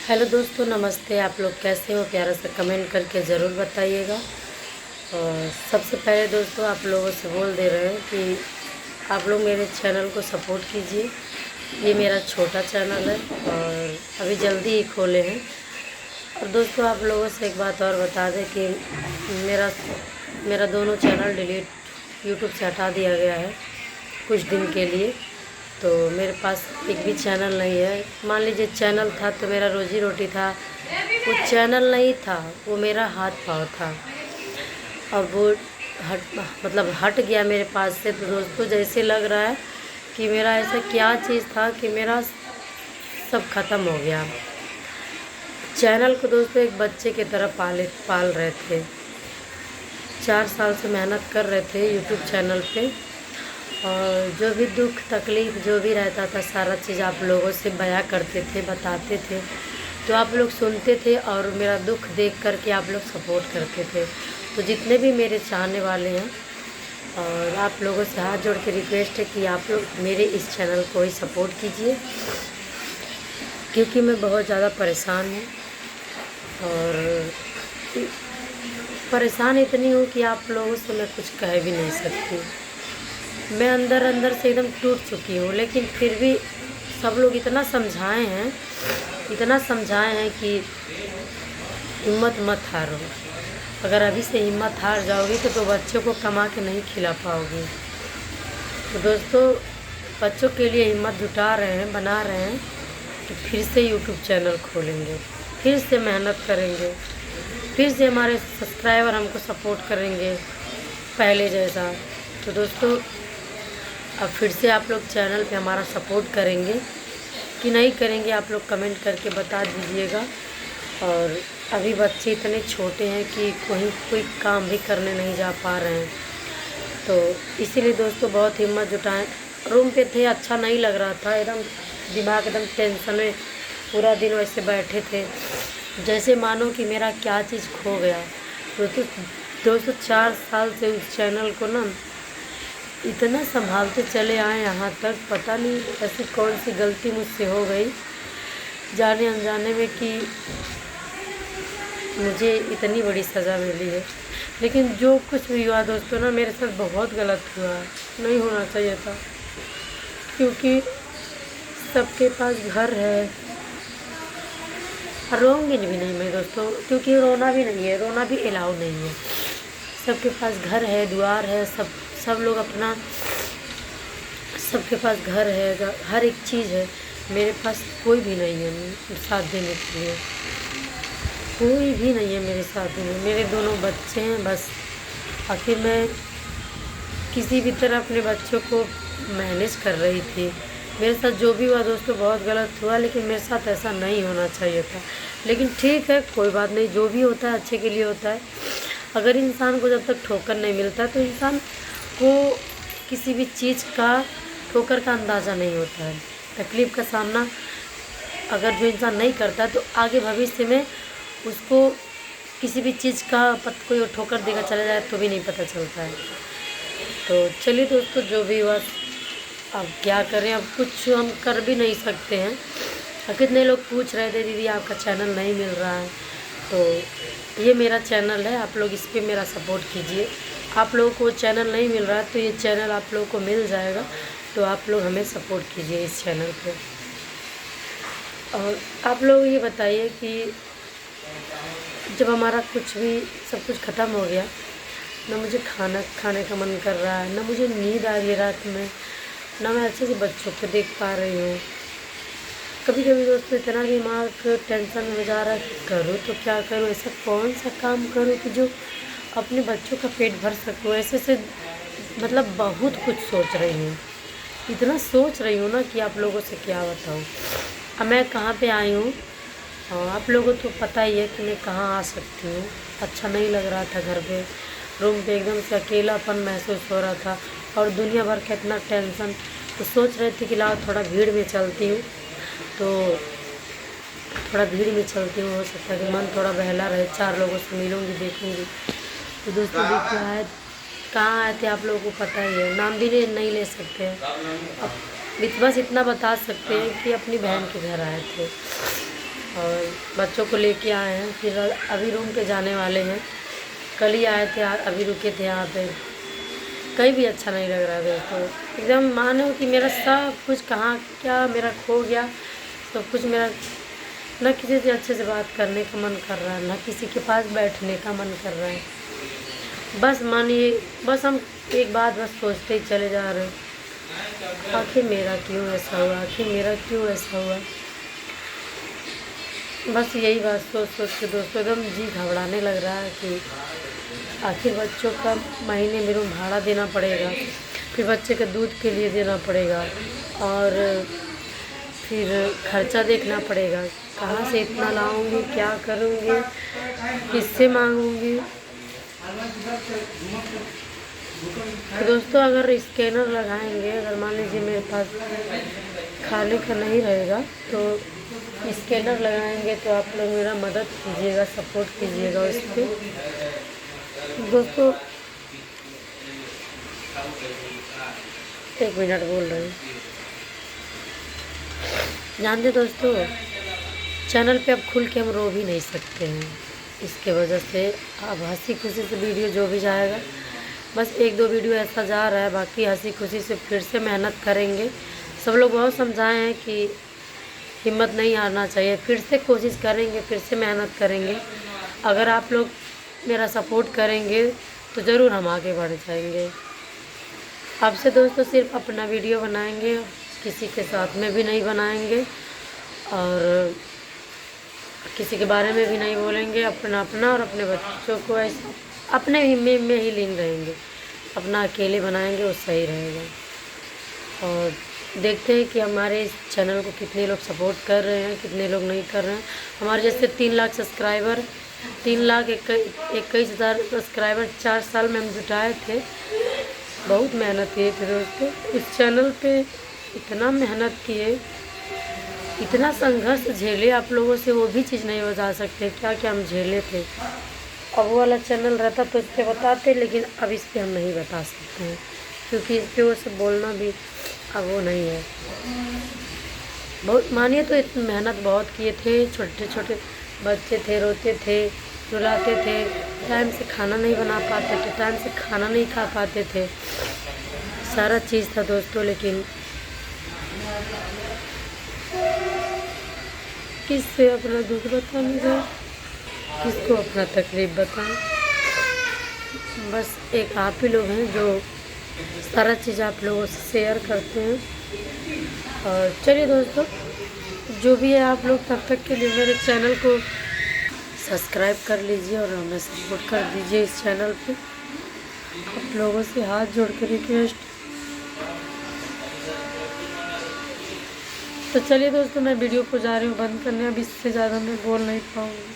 Hello दोस्तों, नमस्ते। आप लोग कैसे हो? प्यारा सा कमेंट करके ज़रूर बताइएगा। और सबसे पहले दोस्तों आप लोगों से बोल दे रहे हैं कि आप लोग मेरे चैनल को सपोर्ट कीजिए। ये मेरा छोटा चैनल है और अभी जल्दी ही खोले हैं। और दोस्तों आप लोगों से एक बात और बता दें कि मेरा मेरा दोनों चैनल डिलीट यूट्यूब से हटा दिया गया है कुछ दिन के लिए। तो मेरे पास एक भी चैनल नहीं है। मान लीजिए चैनल था तो मेरा रोजी रोटी था, वो चैनल नहीं था, वो मेरा हाथ पाँव था। अब वो हट गया मेरे पास से। तो दोस्तों जैसे लग रहा है कि मेरा ऐसा क्या चीज़ था कि मेरा सब ख़त्म हो गया। चैनल को दोस्तों एक बच्चे की तरह पाल रहे थे। 4 साल से मेहनत कर रहे थे यूट्यूब चैनल पे, और जो भी दुख तकलीफ़ जो भी रहता था सारा चीज़ आप लोगों से बयां करते थे, बताते थे, तो आप लोग सुनते थे और मेरा दुख देख कर के आप लोग सपोर्ट करते थे। तो जितने भी मेरे चाहने वाले हैं, और आप लोगों से हाथ जोड़ के रिक्वेस्ट है कि आप लोग मेरे इस चैनल को ही सपोर्ट कीजिए, क्योंकि मैं बहुत ज़्यादा परेशान हूँ। और परेशान इतनी हूँ कि आप लोगों से मैं कुछ कह भी नहीं सकती। मैं अंदर अंदर से एकदम टूट चुकी हूँ। लेकिन फिर भी सब लोग इतना समझाए हैं कि हिम्मत मत हारो। अगर अभी से हिम्मत हार जाओगी तो बच्चों को कमा के नहीं खिला पाओगी। तो दोस्तों बच्चों के लिए हिम्मत जुटा रहे हैं, बना रहे हैं कि फिर से यूट्यूब चैनल खोलेंगे, फिर से मेहनत करेंगे, फिर से हमारे सब्सक्राइबर हमको सपोर्ट करेंगे पहले जैसा। तो दोस्तों अब फिर से आप लोग चैनल पे हमारा सपोर्ट करेंगे कि नहीं करेंगे, आप लोग कमेंट करके बता दीजिएगा। और अभी बच्चे इतने छोटे हैं कि कोई काम भी करने नहीं जा पा रहे हैं। तो इसीलिए दोस्तों बहुत हिम्मत जुटाएं। रूम पे थे, अच्छा नहीं लग रहा था, एकदम दिमाग एकदम टेंशन में, पूरा दिन वैसे बैठे थे जैसे मानो कि मेरा क्या चीज़ खो गया। दोस्तों 4 साल से उस चैनल को ना इतना संभालते चले आए यहाँ तक, पता नहीं ऐसी कौन सी गलती मुझसे हो गई जाने अनजाने में कि मुझे इतनी बड़ी सज़ा मिली है। लेकिन जो कुछ भी हुआ दोस्तों ना, मेरे साथ बहुत गलत हुआ, नहीं होना चाहिए था। क्योंकि सबके पास घर है, रोऊंगी भी नहीं मैं दोस्तों, क्योंकि रोना भी नहीं है, रोना भी अलाउ नहीं है। सबके पास घर है, द्वार है, सब लोग अपना, सबके पास घर है, हर एक चीज़ है। मेरे पास कोई भी नहीं है साथ देने के लिए, कोई भी नहीं है मेरे साथ देने। मेरे दोनों बच्चे हैं बस। आखिर मैं किसी भी तरह अपने बच्चों को मैनेज कर रही थी। मेरे साथ जो भी हुआ दोस्तों बहुत गलत हुआ, लेकिन मेरे साथ ऐसा नहीं होना चाहिए था। लेकिन ठीक है, कोई बात नहीं, जो भी होता है अच्छे के लिए होता है। अगर इंसान को जब तक ठोकर नहीं मिलता तो इंसान को किसी भी चीज़ का, ठोकर का अंदाज़ा नहीं होता है। तकलीफ़ का सामना अगर जो इंसान नहीं करता तो आगे भविष्य में उसको किसी भी चीज़ का कोई ठोकर देकर चला जाए तो भी नहीं पता चलता है। तो चलिए दोस्तों, जो भी हुआ अब क्या करें, अब कुछ हम कर भी नहीं सकते हैं। और कितने लोग पूछ रहे थे दीदी आपका चैनल नहीं मिल रहा है। तो ये मेरा चैनल है, आप लोग इस पर मेरा सपोर्ट कीजिए। आप लोगों को चैनल नहीं मिल रहा है तो ये चैनल आप लोगों को मिल जाएगा। तो आप लोग हमें सपोर्ट कीजिए इस चैनल पे। और आप लोग ये बताइए कि जब हमारा कुछ भी सब कुछ ख़त्म हो गया, ना मुझे खाना खाने का मन कर रहा है, ना मुझे नींद आ रही है रात में, ना मैं अच्छे से बच्चों को देख पा रही हूँ। कभी कभी दोस्तों इतना दिमाग टेंशन में जा रहा है कि करूँ तो क्या करूँ, ऐसा कौन सा काम करूँ कि जो अपने बच्चों का पेट भर सकूँ। ऐसे मतलब बहुत कुछ सोच रही हूँ, इतना सोच रही हूँ ना कि आप लोगों से क्या बताऊँ। अब मैं कहाँ पे आई हूँ, आप लोगों को तो पता ही है कि मैं कहाँ आ सकती हूँ। अच्छा नहीं लग रहा था घर पे, रूम पे एकदम से अकेलापन महसूस हो रहा था और दुनिया भर का इतना टेंशन। तो सोच रही थी कि लाओ थोड़ा भीड़ में चलती हूँ, तो थोड़ा भीड़ में चलती हूँ, हो सकता है कि मन थोड़ा बहला रहे, 4 लोगों से मिलूँगी, देखूँगी। तो दोस्तों देखिए आए, कहाँ आए थे आप लोगों को पता ही है, नाम भी नहीं ले सकते हैं। अब बस इतना बता सकते हैं कि अपनी बहन के घर आए थे। और बच्चों को लेके आए हैं, फिर अभी रूम पे जाने वाले हैं। कल ही आए थे, अभी रुके थे यहाँ पे। कहीं भी अच्छा नहीं लग रहा है दोस्तों, एकदम मानो कि मेरा सब कुछ कहाँ क्या मेरा खो गया। सब कुछ मेरा, ना किसी से अच्छे से बात करने का मन कर रहा है, ना किसी के पास बैठने का मन कर रहा है। बस मानिए, बस हम एक बात बस सोचते ही चले जा रहे हैं, आखिर मेरा क्यों ऐसा हुआ, आखिर मेरा क्यों ऐसा हुआ। बस यही बात सोच सोच के दोस्तों एकदम जी घबराने लग रहा है कि आखिर बच्चों का महीने में रूम भाड़ा देना पड़ेगा, फिर बच्चे के दूध के लिए देना पड़ेगा, और फिर खर्चा देखना पड़ेगा। कहाँ से इतना लाऊंगी, क्या करूँगी, किससे मांगूंगी। तो दोस्तों अगर स्कैनर लगाएंगे, अगर मान लीजिए मेरे पास खाने का नहीं रहेगा तो स्कैनर लगाएंगे, तो आप लोग मेरा मदद कीजिएगा, सपोर्ट कीजिएगा उस पर दोस्तों। 1 मिनट बोल रहे हैं। जानते दोस्तों, चैनल पे अब खुल के हम रो भी नहीं सकते हैं, इसके वजह से अब हंसी खुशी से वीडियो जो भी जाएगा, बस 1-2 वीडियो ऐसा जा रहा है, बाकी हंसी खुशी से फिर से मेहनत करेंगे। सब लोग बहुत समझाए हैं कि हिम्मत नहीं हारना चाहिए, फिर से कोशिश करेंगे, फिर से मेहनत करेंगे। अगर आप लोग मेरा सपोर्ट करेंगे तो ज़रूर हम आगे बढ़ जाएंगे। आपसे दोस्तों सिर्फ अपना वीडियो बनाएंगे, किसी के साथ में भी नहीं बनाएंगे और किसी के बारे में भी नहीं बोलेंगे। अपना अपना और अपने बच्चों को ऐसे अपने ही में ही लीन रहेंगे, अपना अकेले बनाएंगे, वो सही रहेगा। और देखते हैं कि हमारे इस चैनल को कितने लोग सपोर्ट कर रहे हैं, कितने लोग नहीं कर रहे हैं। हमारे जैसे 3 लाख सब्सक्राइबर, 3,21,000 सब्सक्राइबर 4 साल में हम जुटाए थे। बहुत मेहनत किए थे दोस्तों इस चैनल पे, इतना मेहनत किए, इतना संघर्ष झेले आप लोगों से, वो भी चीज़ नहीं बता सकते क्या क्या हम झेले थे। अब वो वाला चैनल रहता तो इस पर बताते, लेकिन अब इस पर हम नहीं बता सकते हैं, क्योंकि इस पर वो सब बोलना भी अब वो नहीं है। बहुत मानिए तो इतनी मेहनत बहुत किए थे। छोटे छोटे बच्चे थे, रोते थे, रुलाते थे, टाइम से खाना नहीं बना पाते थे, टाइम से खाना नहीं खा पाते थे, सारा चीज़ था दोस्तों। लेकिन किससे अपना दुख बताने जाए, किसको अपना तकलीफ़ बताएं। बस एक आप ही लोग हैं जो सारा चीज़ आप लोगों से शेयर करते हैं। और चलिए दोस्तों, जो भी है आप लोग तब तक के लिए मेरे चैनल को सब्सक्राइब कर लीजिए और हमें सपोर्ट कर दीजिए इस चैनल पे। आप लोगों से हाथ जोड़ कर रिक्वेस्ट। तो चलिए दोस्तों, मैं वीडियो को जा रही हूँ बंद करने, अब इससे ज़्यादा मैं बोल नहीं पाऊँगी।